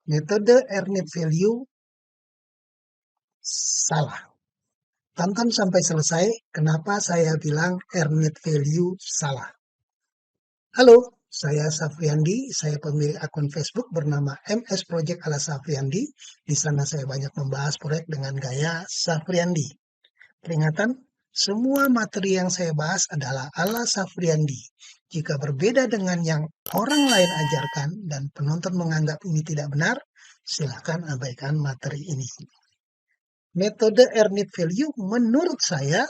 Metode earned value salah. Tonton sampai selesai, kenapa saya bilang earned value salah. Halo, saya Safriandi, saya pemilik akun Facebook bernama MS Project ala Safriandi. Di sana saya banyak membahas proyek dengan gaya Safriandi. Peringatan, semua materi yang saya bahas adalah ala Safriandi. Jika berbeda dengan yang orang lain ajarkan dan penonton menganggap ini tidak benar, silakan abaikan materi ini. Metode earned value menurut saya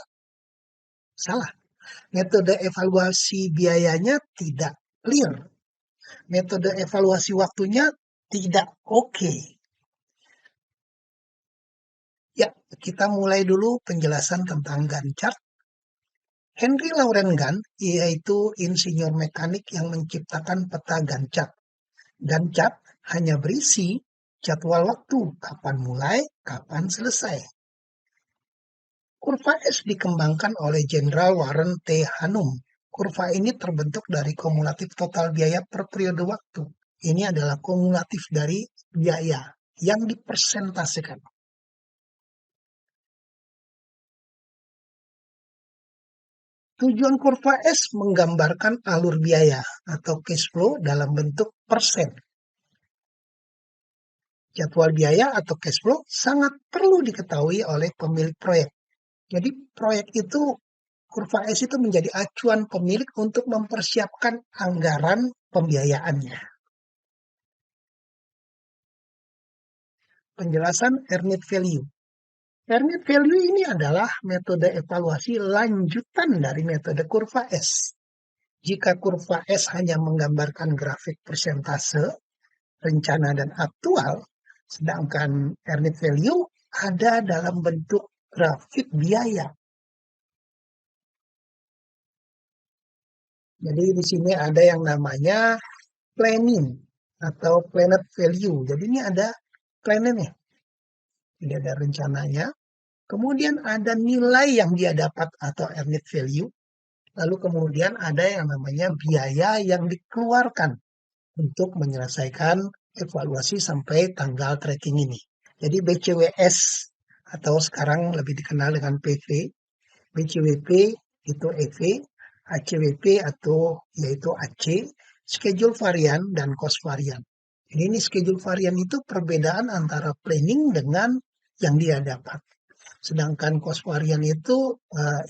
salah. Metode evaluasi biayanya tidak clear. Metode evaluasi waktunya tidak oke. Ya, kita mulai dulu penjelasan tentang Gantt chart. Henry Laurent Gantt yaitu insinyur mekanik yang menciptakan peta Gantt chart. Gantt chart hanya berisi jadwal waktu, kapan mulai, kapan selesai. Kurva S dikembangkan oleh Jenderal Warren T. Hannum. Kurva ini terbentuk dari kumulatif total biaya per periode waktu. Ini adalah kumulatif dari biaya yang dipersentasikan. Tujuan kurva S menggambarkan alur biaya atau cash flow dalam bentuk persen. Jadwal biaya atau cash flow sangat perlu diketahui oleh pemilik proyek. Jadi proyek itu, kurva S itu menjadi acuan pemilik untuk mempersiapkan anggaran pembiayaannya. Penjelasan earned value. Earned value ini adalah metode evaluasi lanjutan dari metode kurva S. Jika kurva S hanya menggambarkan grafik persentase, rencana dan aktual, sedangkan earned value ada dalam bentuk grafik biaya. Jadi di sini ada yang namanya planning atau planned value. Jadi ini ada plannya nih. Jadi ada rencananya. Kemudian ada nilai yang dia dapat atau earned value. Lalu kemudian ada yang namanya biaya yang dikeluarkan untuk menyelesaikan evaluasi sampai tanggal tracking ini. Jadi BCWS atau sekarang lebih dikenal dengan PV, BCWP itu EV, ACWP atau yaitu AC, schedule varian dan cost varian. Jadi ini schedule varian itu perbedaan antara planning dengan yang dia dapat. Sedangkan cost varian itu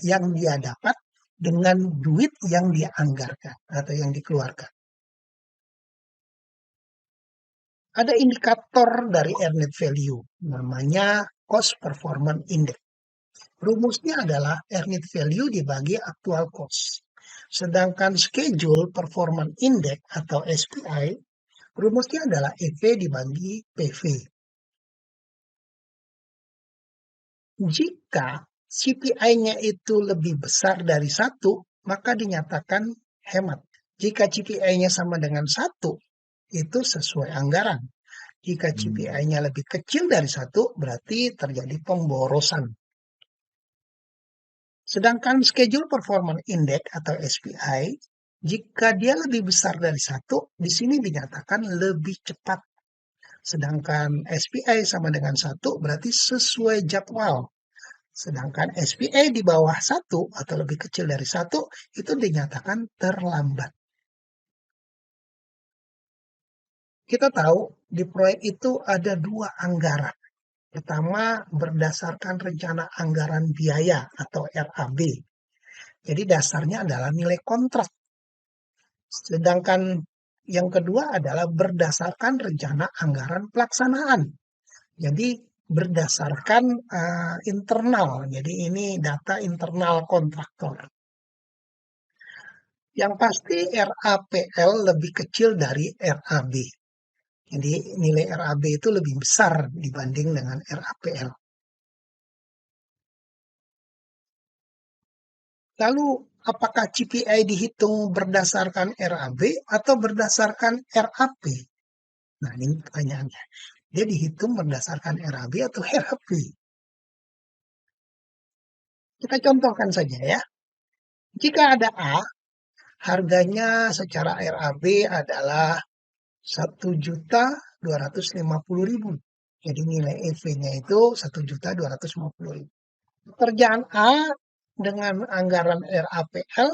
yang dia dapat dengan duit yang dia anggarkan atau yang dikeluarkan. Ada indikator dari earned value, namanya cost performance index. Rumusnya adalah earned value dibagi actual cost. Sedangkan schedule performance index atau SPI, rumusnya adalah EV dibagi PV. Jika CPI-nya itu lebih besar dari 1, maka dinyatakan hemat. Jika CPI-nya sama dengan 1, itu sesuai anggaran. Jika CPI-nya lebih kecil dari 1, berarti terjadi pemborosan. Sedangkan schedule performance index atau SPI, jika dia lebih besar dari 1, di sini dinyatakan lebih cepat. Sedangkan SPI sama dengan 1, berarti sesuai jadwal. Sedangkan SPI di bawah 1 atau lebih kecil dari 1, itu dinyatakan terlambat. Kita tahu di proyek itu ada 2 anggaran. Pertama, berdasarkan rencana anggaran biaya atau RAB. Jadi dasarnya adalah nilai kontrak. Sedangkan yang kedua adalah berdasarkan rencana anggaran pelaksanaan. Jadi berdasarkan internal. Jadi ini data internal kontraktor. Yang pasti RAPL lebih kecil dari RAB. Jadi nilai RAB itu lebih besar dibanding dengan RAPL. Lalu apakah CPI dihitung berdasarkan RAB atau berdasarkan RAP? Nah ini pertanyaannya. Dia dihitung berdasarkan RAB atau RAP? Kita contohkan saja ya. Jika ada A, harganya secara RAB adalah 1 juta 1.250.000. Jadi nilai EV-nya itu 1.250.000. Pekerjaan A dengan anggaran RAPL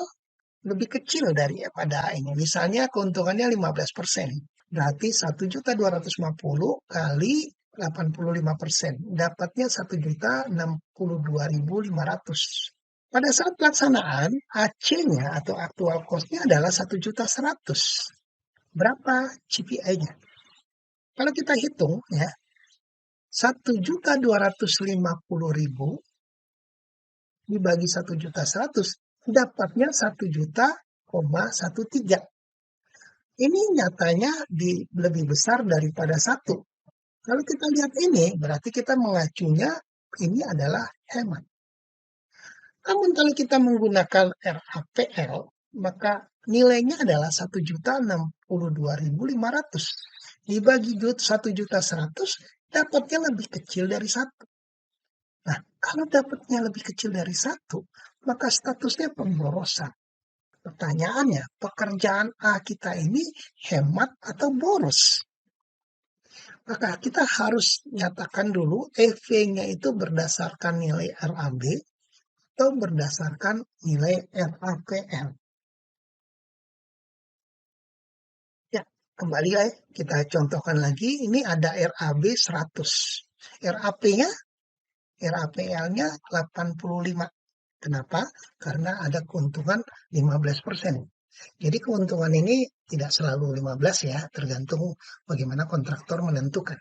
lebih kecil daripada ini. Misalnya keuntungannya 15%. Berarti 1.250.000 kali 85%. Dapatnya 1.062.500. Pada saat pelaksanaan, AC-nya atau aktual cost-nya adalah 1.100.000. Berapa CPI-nya? Kalau kita hitung ya, 1.250.000 dibagi 1.100.000 dapatnya 1.13 juta. Ini nyatanya lebih besar daripada 1. Kalau kita lihat ini, berarti kita mengacunya ini adalah hemat. Namun kalau kita menggunakan RAPL, maka nilainya adalah 1.062.500. Dibagi 1.100.000, dapatnya lebih kecil dari 1. Nah, kalau dapatnya lebih kecil dari 1, maka statusnya pemborosan. Pertanyaannya, pekerjaan A kita ini hemat atau boros? Maka kita harus nyatakan dulu EV-nya itu berdasarkan nilai RAB atau berdasarkan nilai RAPL. Ya, kembali ya, kita contohkan lagi. Ini ada RAB 100. RAP-nya, RAPL-nya 85. Kenapa? Karena ada keuntungan 15%. Jadi keuntungan ini tidak selalu 15 ya, tergantung bagaimana kontraktor menentukan.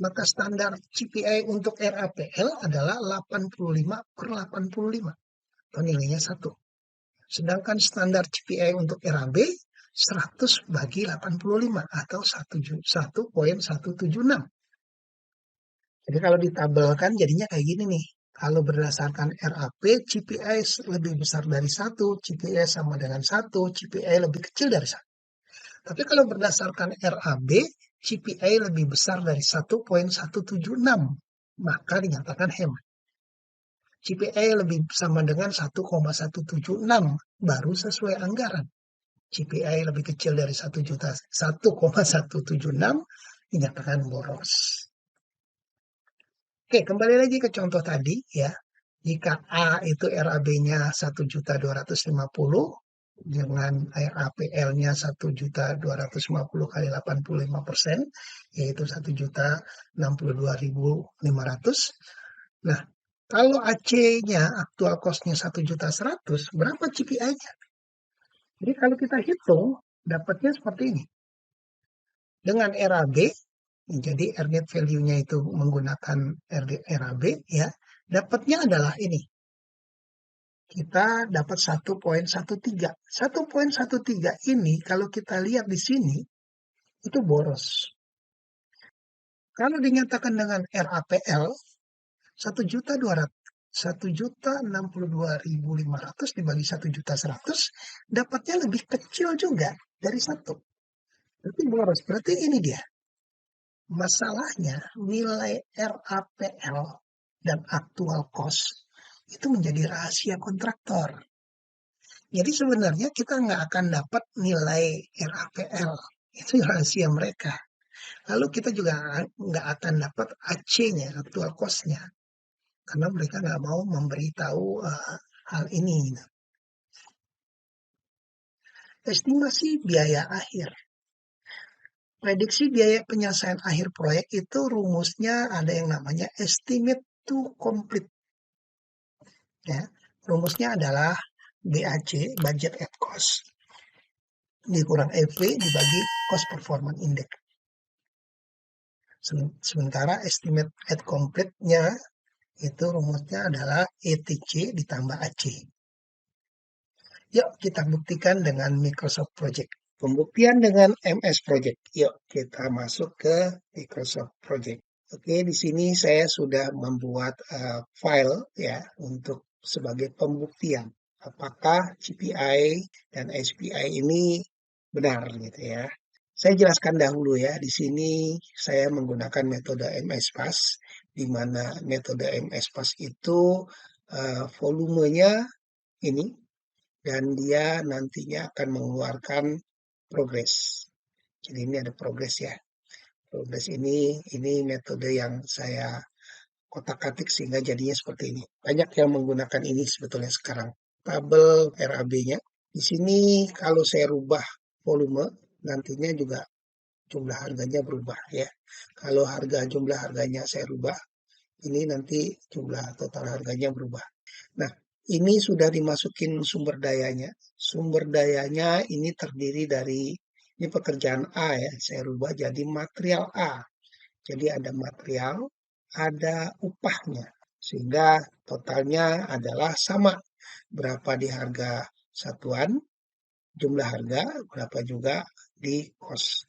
Maka standar CPI untuk RAPL adalah 85/85 atau nilainya 1. Sedangkan standar CPI untuk RAB 100 bagi 85 atau 1.176. Jadi kalau ditabelkan jadinya kayak gini nih. Kalau berdasarkan RAP, CPI lebih besar dari 1, CPI sama dengan 1, CPI lebih kecil dari 1. Tapi kalau berdasarkan RAB, CPI lebih besar dari 1.176, maka dinyatakan hemat. CPI lebih sama dengan 1,176, baru sesuai anggaran. CPI lebih kecil dari 1,176, dinyatakan boros. Oke, kembali lagi ke contoh tadi ya. Jika A itu RAB-nya 1.250.000 dengan RAPL-nya 1.250.000 kali 85%, yaitu 1.062.500. Nah, kalau AC-nya aktual cost-nya 1.100.000, berapa CPI-nya? Jadi kalau kita hitung, dapatnya seperti ini. Dengan RAB, jadi earned net value-nya itu menggunakan RAB ya, dapatnya adalah ini. Kita dapat 1.13. 1.13 ini kalau kita lihat di sini itu boros. Kalau dinyatakan dengan RAPL 1.262.500 dibagi 1.100.000 dapatnya lebih kecil juga dari 1. Berarti boros. Berarti ini dia. Masalahnya nilai RAPL dan aktual cost itu menjadi rahasia kontraktor. Jadi sebenarnya kita nggak akan dapat nilai RAPL. Itu rahasia mereka. Lalu kita juga nggak akan dapat AC-nya, aktual cost-nya. Karena mereka nggak mau memberitahu hal ini. Estimasi biaya akhir. Prediksi biaya penyelesaian akhir proyek itu rumusnya ada yang namanya estimate to complete. Ya, rumusnya adalah BAC, budget at cost, dikurang EV dibagi cost performance index. Sementara estimate at complete-nya itu rumusnya adalah ETC ditambah AC. Yuk kita buktikan dengan Microsoft Project. Pembuktian dengan MS Project. Yuk kita masuk ke Microsoft Project. Oke, di sini saya sudah membuat file ya untuk sebagai pembuktian apakah CPI dan SPI ini benar gitu ya. Saya jelaskan dahulu ya, di sini saya menggunakan metode MS-PAS, di mana metode MS-PAS itu volumenya ini, dan dia nantinya akan mengeluarkan progres. Jadi ini ada progres ya. Progres ini metode yang saya kotak-atik sehingga jadinya seperti ini. Banyak yang menggunakan ini sebetulnya sekarang. Tabel RAB-nya. Di sini kalau saya rubah volume, nantinya juga jumlah harganya berubah ya. Kalau jumlah harganya saya rubah, ini nanti jumlah total harganya berubah. Nah, ini sudah dimasukin sumber dayanya. Sumber dayanya ini terdiri dari, ini pekerjaan A ya, saya rubah jadi material A. Jadi ada material, ada upahnya. Sehingga totalnya adalah sama. Berapa di harga satuan, jumlah harga, berapa juga di cost.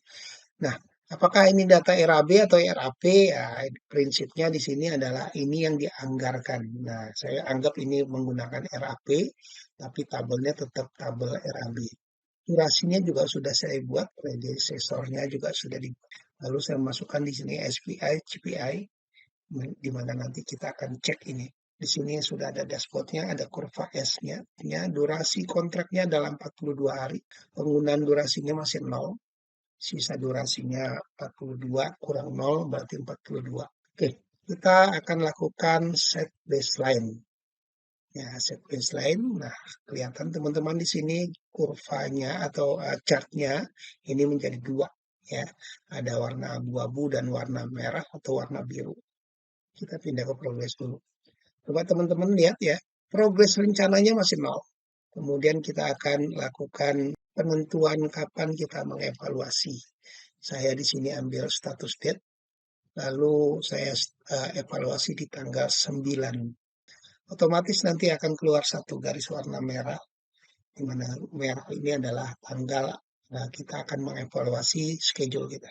Nah, apakah ini data RAB atau RAP? Ya, prinsipnya di sini adalah ini yang dianggarkan. Nah, saya anggap ini menggunakan RAP, tapi tabelnya tetap tabel RAB. Durasinya juga sudah saya buat, predecesornya juga sudah dibuat. Lalu saya masukkan di sini SPI, CPI, di mana nanti kita akan cek ini. Di sini sudah ada dashboardnya, ada kurva S-nya. Durasi kontraknya dalam 42 hari. Penggunaan durasinya masih 0. Sisa durasinya 42 kurang 0 berarti 42. Oke, kita akan lakukan set baseline. Ya, set baseline. Nah, kelihatan teman-teman di sini kurvanya atau chartnya ini menjadi dua. Ya, ada warna abu-abu dan warna merah atau warna biru. Kita pindah ke progress dulu. Coba teman-teman lihat ya, progres rencananya masih 0. Kemudian kita akan lakukan penentuan kapan kita mengevaluasi. Saya di sini ambil status date, lalu saya evaluasi di tanggal 9. Otomatis nanti akan keluar satu garis warna merah, di mana merah ini adalah tanggal kita akan mengevaluasi schedule kita.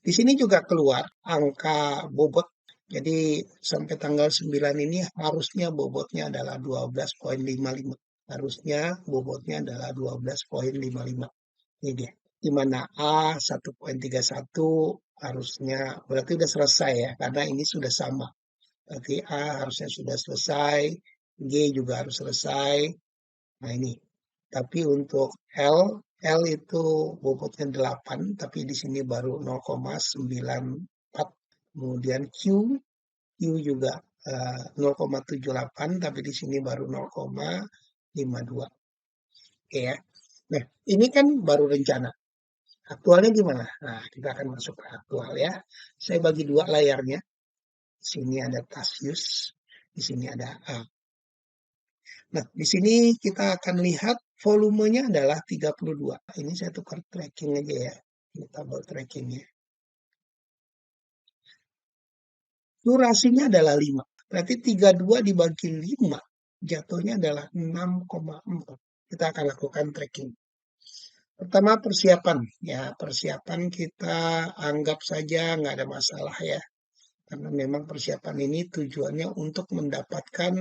Di sini juga keluar angka bobot. Jadi sampai tanggal 9 ini harusnya bobotnya adalah 12,55. Harusnya bobotnya adalah 12,55. Ini dia. Di mana A 1,31 harusnya berarti sudah selesai ya, karena ini sudah sama. Berarti A harusnya sudah selesai, G juga harus selesai. Nah ini. Tapi untuk L itu bobotnya 8, tapi di sini baru 0,94. Kemudian Q juga 0,78, tapi di sini baru 0,52. Oke ya. Nah, ini kan baru rencana. Aktualnya gimana? Nah, kita akan masuk ke aktual ya. Saya bagi dua layarnya. Di sini ada task use, di sini ada A. Nah, di sini kita akan lihat volumenya adalah 32. Ini saya tukar tracking aja ya. Ini tabel trackingnya. Durasinya adalah 5. Berarti 32 dibagi 5. Jatuhnya adalah 6,4. Kita akan lakukan tracking. Pertama persiapan. Ya, persiapan kita anggap saja nggak ada masalah ya. Karena memang persiapan ini tujuannya untuk mendapatkan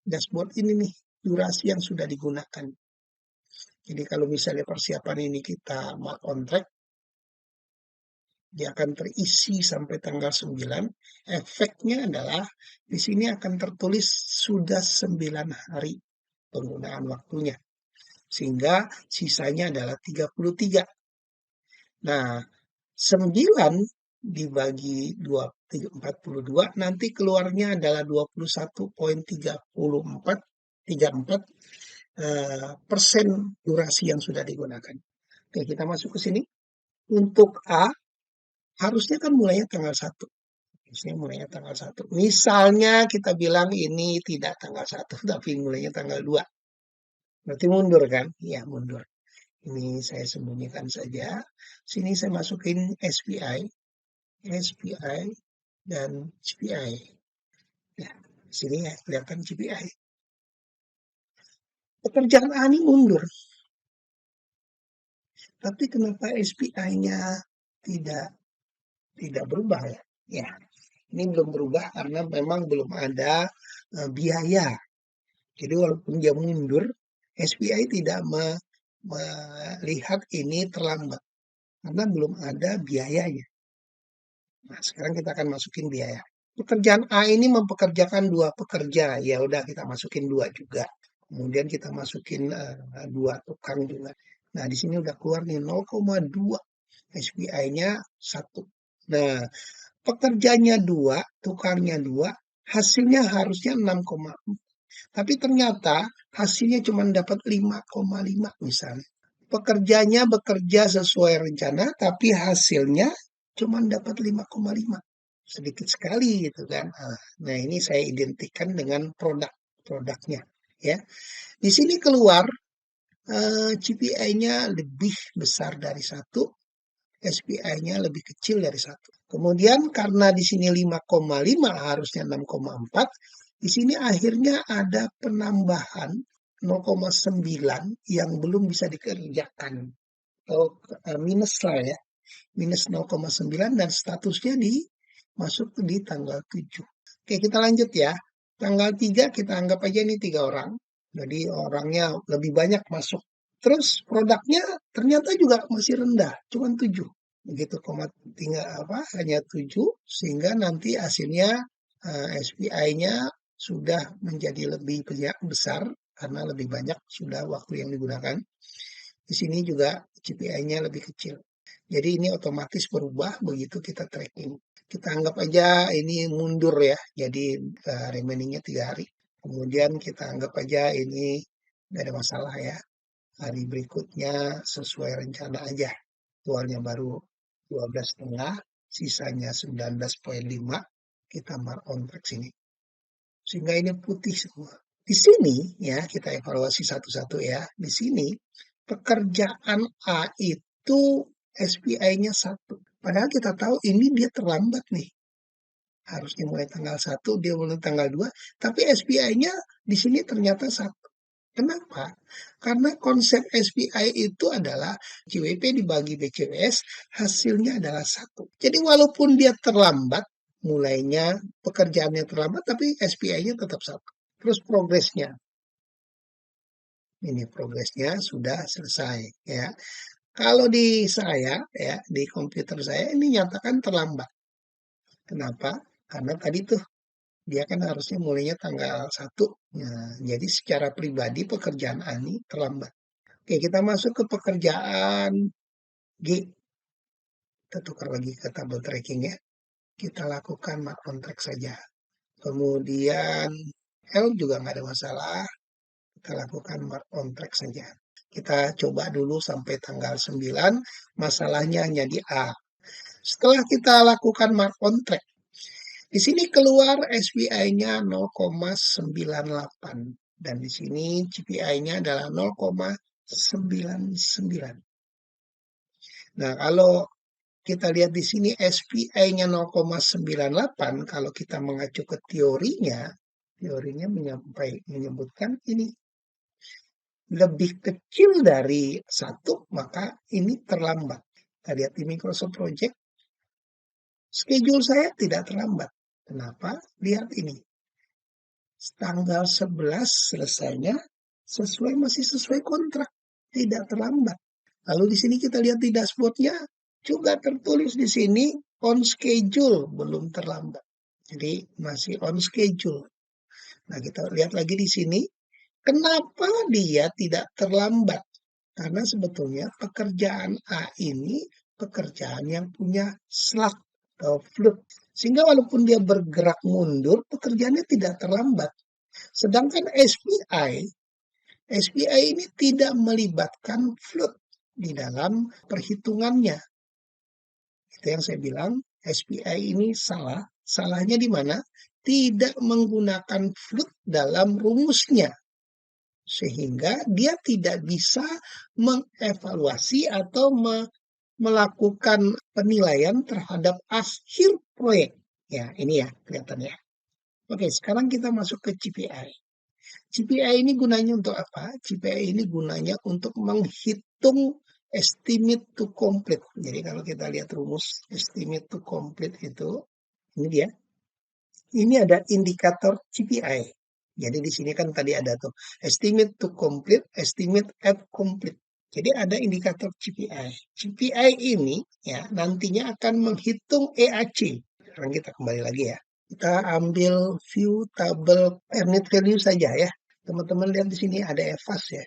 dashboard ini nih, durasi yang sudah digunakan. Jadi kalau misalnya persiapan ini kita mark on track, dia akan terisi sampai tanggal 9. Efeknya adalah di sini akan tertulis sudah 9 hari penggunaan waktunya. Sehingga sisanya adalah 33. Nah, 9 dibagi 42 nanti keluarnya adalah 21,34 persen durasi yang sudah digunakan. Oke, kita masuk ke sini. Untuk A, harusnya kan mulainya tanggal 1. Harusnya mulainya tanggal 1. Misalnya kita bilang ini tidak tanggal 1, tapi mulainya tanggal 2. Berarti mundur kan? Iya, mundur. Ini saya sembunyikan saja. Sini saya masukin SPI, dan CPI. Ya, sini ya kelihatan CPI. Pekerjaan A ini mundur. Tapi kenapa SPI-nya tidak berubah ya? Ya, ini belum berubah karena memang belum ada biaya. Jadi walaupun dia mundur, SPI tidak melihat ini terlambat karena belum ada biayanya. Nah, sekarang kita akan masukin biaya. Pekerjaan A ini mempekerjakan 2 pekerja, ya udah kita masukin 2 juga. Kemudian kita masukin 2 tukang juga. Nah, di sini udah keluar nih 0,2. SPI-nya 1. Nah, pekerjanya 2, tukangnya 2, hasilnya harusnya 6,4. Tapi ternyata hasilnya cuma dapat 5,5 misalnya. Pekerjanya bekerja sesuai rencana, tapi hasilnya cuma dapat 5,5. Sedikit sekali gitu kan. Nah, ini saya identikan dengan produknya. Ya, di sini keluar CPI-nya lebih besar dari 1, SPI-nya lebih kecil dari 1. Kemudian karena di sini 5,5 harusnya 6,4, di sini akhirnya ada penambahan 0,9 yang belum bisa dikerjakan. Atau minus lah ya. Minus 0,9 dan statusnya masuk di tanggal 7. Oke, kita lanjut ya. Tanggal 3 kita anggap aja ini 3 orang. Jadi orangnya lebih banyak masuk. Terus produknya ternyata juga masih rendah, cuma 7. Begitu, tinggal hanya 7 sehingga nanti hasilnya SPI-nya sudah menjadi lebih besar karena lebih banyak sudah waktu yang digunakan. Di sini juga CPI-nya lebih kecil. Jadi ini otomatis berubah begitu kita tracking. Kita anggap aja ini mundur ya, jadi remaining-nya 3 hari. Kemudian kita anggap aja ini tidak ada masalah ya. Hari berikutnya sesuai rencana aja. Aktualnya baru 12,5, sisanya 19,5. Kita mark on track sini. Sehingga ini putih semua. Di sini ya kita evaluasi satu-satu ya. Di sini pekerjaan A itu SPI-nya 1. Padahal kita tahu ini dia terlambat nih. Harusnya mulai tanggal 1, dia mulai tanggal 2, tapi SPI-nya di sini ternyata 1. Kenapa? Karena konsep SPI itu adalah JWP dibagi BCWS, hasilnya adalah 1. Jadi walaupun dia terlambat, mulainya pekerjaannya terlambat, tapi SPI-nya tetap 1. Terus progresnya. Ini progresnya sudah selesai ya. Kalau di saya ya, di komputer saya ini nyatakan terlambat. Kenapa? Karena tadi tuh dia kan harusnya mulainya tanggal 1. Nah, jadi secara pribadi pekerjaan Ani terlambat. Oke, kita masuk ke pekerjaan G. Kita tukar lagi ke tabel tracking ya. Kita lakukan mark on track saja. Kemudian L juga nggak ada masalah. Kita lakukan mark on track saja. Kita coba dulu sampai tanggal 9, masalahnya hanya di A. Setelah kita lakukan mark on track, di sini keluar SPI-nya 0,98 dan di sini CPI-nya adalah 0,99. Nah, kalau kita lihat di sini SPI-nya 0,98, kalau kita mengacu ke teorinya menyebutkan ini lebih kecil dari 1, maka ini terlambat. Kita lihat di Microsoft Project, schedule saya tidak terlambat. Kenapa? Lihat ini. Tanggal 11 selesainya masih sesuai kontrak, tidak terlambat. Lalu di sini kita lihat di dashboardnya juga tertulis di sini on schedule, belum terlambat. Jadi masih on schedule. Nah, kita lihat lagi di sini, kenapa dia tidak terlambat? Karena sebetulnya pekerjaan A ini pekerjaan yang punya slack atau float. Sehingga walaupun dia bergerak mundur, pekerjaannya tidak terlambat. Sedangkan SPI ini tidak melibatkan float di dalam perhitungannya. Itu yang saya bilang, SPI ini salah. Salahnya di mana? Tidak menggunakan float dalam rumusnya. Sehingga dia tidak bisa mengevaluasi atau melakukan penilaian terhadap akhir proyek. Ya, ini ya kelihatannya. Oke, sekarang kita masuk ke CPI. CPI ini gunanya untuk apa? CPI ini gunanya untuk menghitung estimate to complete. Jadi kalau kita lihat rumus estimate to complete itu, ini dia. Ini ada indikator CPI. Jadi di sini kan tadi ada tuh estimate to complete, estimate at complete. Jadi ada indikator CPI. CPI ini ya nantinya akan menghitung EAC. Sekarang kita kembali lagi ya. Kita ambil view tabel earned value saja ya. Teman-teman lihat di sini ada EVAS ya.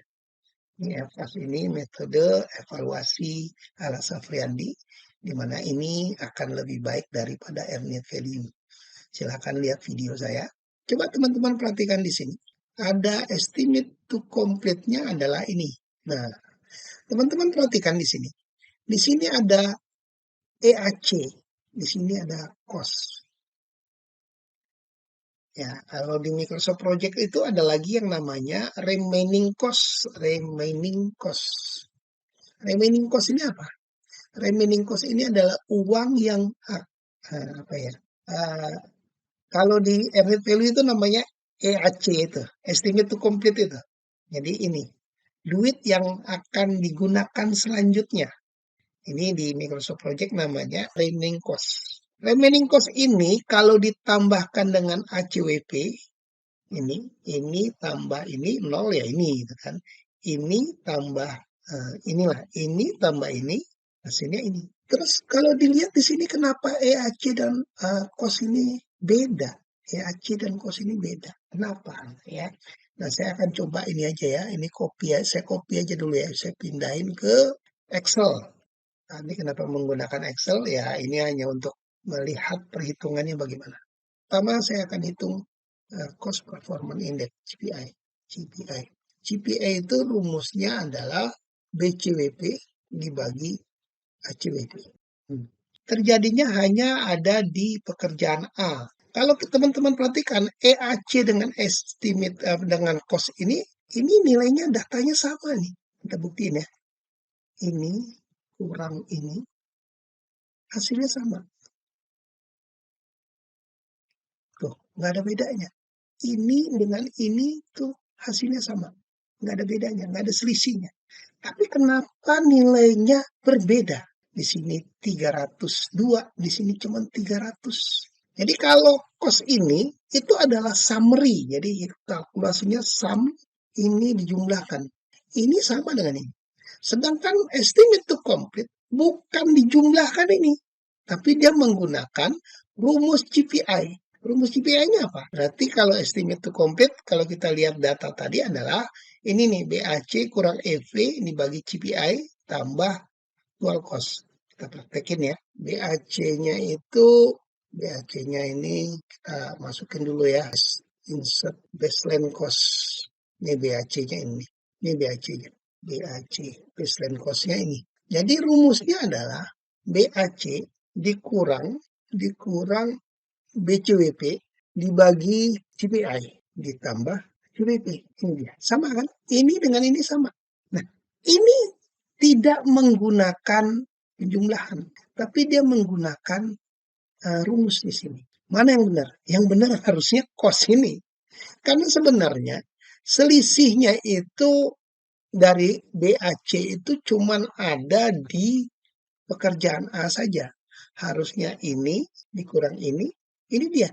Ini EVAS ini metode evaluasi ala Safriandi. di mana ini akan lebih baik daripada earned value. Silahkan lihat video saya. Coba teman-teman perhatikan di sini. Ada estimate to complete-nya adalah ini. Nah, teman-teman perhatikan di sini. Di sini ada EAC. Di sini ada cost. Ya, kalau di Microsoft Project itu ada lagi yang namanya remaining cost. Remaining cost. Remaining cost ini apa? Remaining cost ini adalah uang yang apa ya? Kalau di earned value itu namanya EAC itu, estimate to complete itu. Jadi ini duit yang akan digunakan selanjutnya. Ini di Microsoft Project namanya remaining cost. Remaining cost ini kalau ditambahkan dengan ACWP, ini tambah ini nol ya ini gitu kan. Ini tambah inilah, ini tambah ini, hasilnya ini. Terus kalau dilihat di sini kenapa EAC dan cost ini beda? EAC dan cost ini beda. Kenapa ya? Nah, saya akan coba ini aja ya. Ini copy ya. Saya copy aja dulu ya. Saya pindahin ke Excel. Nah, ini kenapa menggunakan Excel? Ya, ini hanya untuk melihat perhitungannya bagaimana. Pertama, saya akan hitung Cost Performance Index, CPI. CPI. CPI itu rumusnya adalah BCWP dibagi ACWP. Terjadinya hanya ada di pekerjaan A. Kalau teman-teman perhatikan EAC dengan estimate dengan cost ini nilainya datanya sama nih. Kita buktiin ya. Ini kurang ini, hasilnya sama. Tuh, nggak ada bedanya. Ini dengan ini tuh hasilnya sama. Nggak ada bedanya, nggak ada selisihnya. Tapi kenapa nilainya berbeda? Di sini 302, di sini cuma 300. Jadi kalau cost ini itu adalah summary. Jadi kalkulasinya sum ini dijumlahkan. Ini sama dengan ini. Sedangkan estimate to complete bukan dijumlahkan ini. Tapi dia menggunakan rumus CPI. Rumus CPI-nya apa? Berarti kalau estimate to complete, kalau kita lihat data tadi adalah ini nih BAC kurang EV dibagi CPI tambah dual cost. Kita praktekin ya. BAC-nya ini kita masukin dulu ya. Insert baseline cost. Ini BAC-nya ini. Ini BAC-nya. BAC baseline cost-nya ini. Jadi rumusnya adalah BAC dikurang BCWP dibagi CPI ditambah CWP. Ini dia. Sama kan? Ini dengan ini sama. Nah, ini tidak menggunakan penjumlahan, tapi dia menggunakan rumus di sini. Mana yang benar? Yang benar harusnya cost ini. Karena sebenarnya selisihnya itu dari BAC itu cuman ada di pekerjaan A saja. Harusnya ini dikurang ini dia.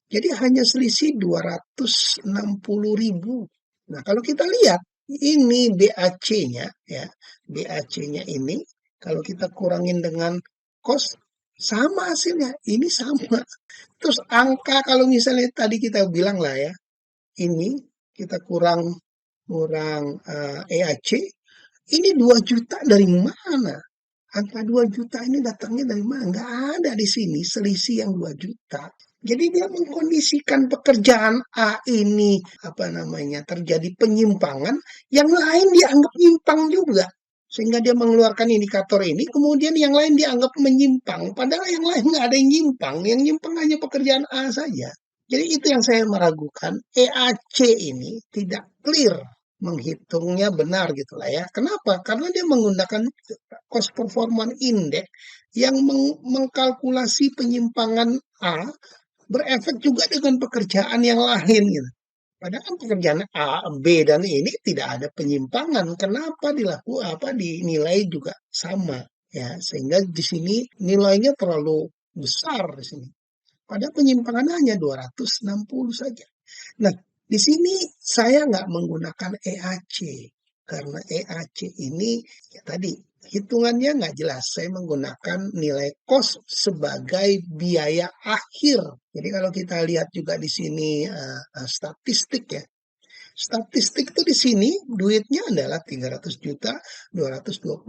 Jadi hanya selisih 260.000. Nah, kalau kita lihat ini BAC-nya ya, BAC-nya ini kalau kita kurangin dengan cost sama hasilnya, ini sama. Terus angka kalau misalnya tadi kita bilang lah ya, ini kita kurang EAC, ini 2 juta dari mana? Angka 2 juta ini datangnya dari mana? Nggak ada di sini selisih yang 2 juta. Jadi dia mengkondisikan pekerjaan A ini terjadi penyimpangan, yang lain dianggap nyimpang juga. Sehingga dia mengeluarkan indikator ini, kemudian yang lain dianggap menyimpang. Padahal yang lain nggak ada yang nyimpang. Yang nyimpang hanya pekerjaan A saja. Jadi itu yang saya meragukan. EAC ini tidak clear menghitungnya benar gitulah ya. Kenapa? Karena dia menggunakan cost performance index yang mengkalkulasi penyimpangan A berefek juga dengan pekerjaan yang lain gitu. Padahal pekerjaan A, B dan ini tidak ada penyimpangan. Kenapa dinilai juga sama ya, sehingga di sini nilainya terlalu besar di sini. Padahal penyimpangan hanya 260 saja. Nah, di sini saya nggak menggunakan EAC. Karena EAC ini ya tadi hitungannya nggak jelas. Saya menggunakan nilai cost sebagai biaya akhir. Jadi kalau kita lihat juga di sini statistik ya. Statistik itu di sini duitnya adalah 300 juta 221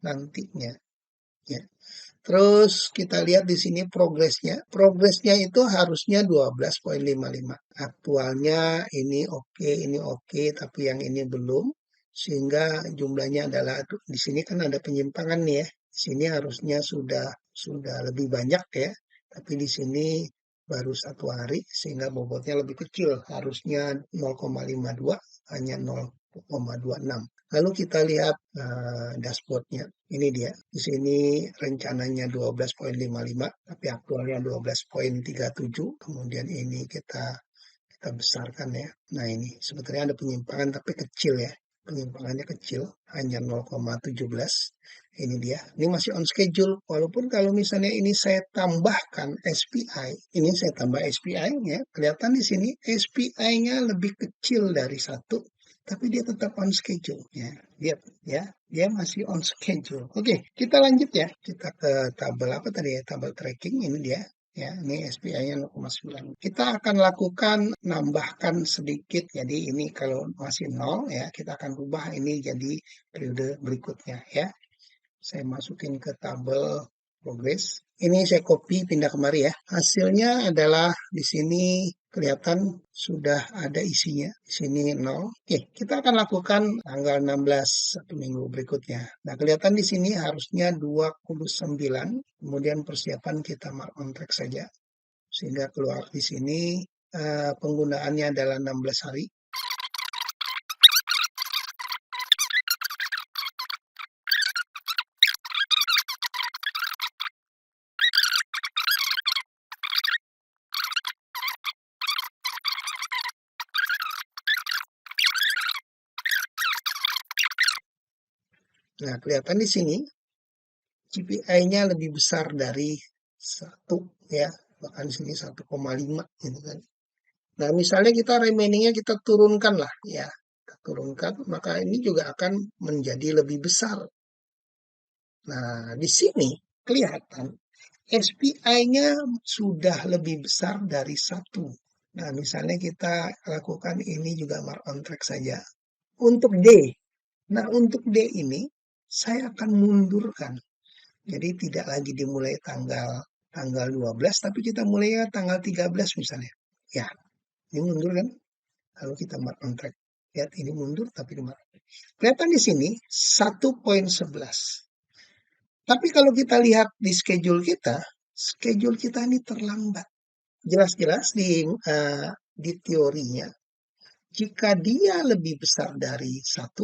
nantinya. Ya. Terus kita lihat di sini progresnya. Progresnya itu harusnya 12,55. Aktualnya ini oke, tapi yang ini belum. Sehingga jumlahnya adalah di sini kan ada penyimpangan nih ya. Di sini harusnya sudah lebih banyak ya. Tapi di sini baru 1 hari sehingga bobotnya lebih kecil. Harusnya 0,52 hanya 0,26. Lalu kita lihat dashboardnya. Ini dia. Di sini rencananya 12,55, tapi aktualnya 12,37. Kemudian ini kita besarkan ya. Nah ini sebetulnya ada penyimpangan tapi kecil ya. Penyimpangannya kecil, hanya 0,17. Ini dia. Ini masih on schedule. Walaupun kalau misalnya ini saya tambahkan SPI, ini saya tambah SPI ya. Kelihatan di sini SPI-nya lebih kecil dari 1, tapi dia tetap on schedule ya. Lihat ya, dia masih on schedule. Oke, kita lanjut ya. Kita ke tabel apa tadi ya? Tabel tracking ini dia. Ya, ini SPI-nya 0,9. Kita akan lakukan nambahkan sedikit. Jadi ini kalau masih 0 ya, kita akan rubah ini jadi periode berikutnya ya. Saya masukin ke tabel progress. Ini saya copy pindah kemari ya. Hasilnya adalah di sini kelihatan sudah ada isinya. Di sini 0. Oke, kita akan lakukan tanggal 16 satu minggu berikutnya. Nah, kelihatan di sini harusnya 29. Kemudian persiapan kita mark on track saja. Sehingga keluar di sini penggunaannya adalah 16 hari. Nah, kelihatan di sini CPI-nya lebih besar dari 1 ya, bahkan di sini 1,5 gitu kan. Nah, misalnya kita remaining-nya kita turunkan lah ya. Kita turunkan, maka ini juga akan menjadi lebih besar. Nah, di sini kelihatan SPI-nya sudah lebih besar dari 1. Nah, misalnya kita lakukan ini juga mark on track saja. Untuk D. Nah, untuk D ini saya akan mundurkan. Jadi tidak lagi dimulai tanggal 12, tapi kita mulainya tanggal 13 misalnya. Ya, ini mundur kan? Lalu kita mark on track. Lihat ini mundur tapi di mark. Kelihatan di sini 1,11. Tapi kalau kita lihat di schedule kita ini terlambat. Jelas-jelas di teorinya, jika dia lebih besar dari 1,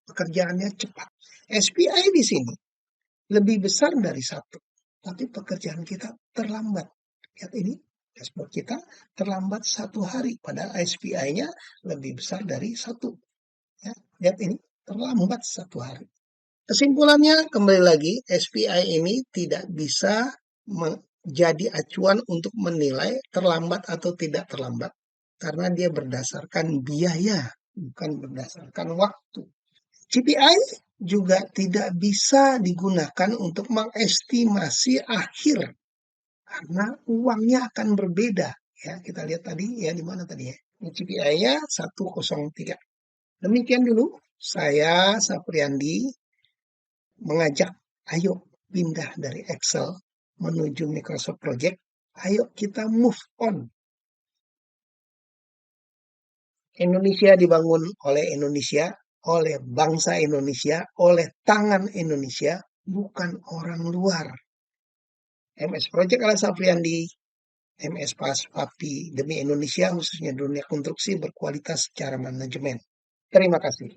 pekerjaannya cepat. SPI di sini lebih besar dari 1, tapi pekerjaan kita terlambat. Lihat ini, dashboard kita terlambat 1 hari, padahal SPI-nya lebih besar dari 1. Ya, lihat ini, terlambat 1 hari. Kesimpulannya, kembali lagi, SPI ini tidak bisa menjadi acuan untuk menilai terlambat atau tidak terlambat. Karena dia berdasarkan biaya, bukan berdasarkan waktu. CPI juga tidak bisa digunakan untuk mengestimasi akhir karena uangnya akan berbeda ya. Kita lihat tadi ya di mana tadi ya. CPI-nya 103. Demikian dulu saya Sapriandi mengajak ayo pindah dari Excel menuju Microsoft Project. Ayo kita move on. Indonesia dibangun oleh Indonesia, oleh bangsa Indonesia, oleh tangan Indonesia, bukan orang luar. MS Project Ala Safriandi, MS Pas Papi demi Indonesia, khususnya dunia konstruksi berkualitas secara manajemen. Terima kasih.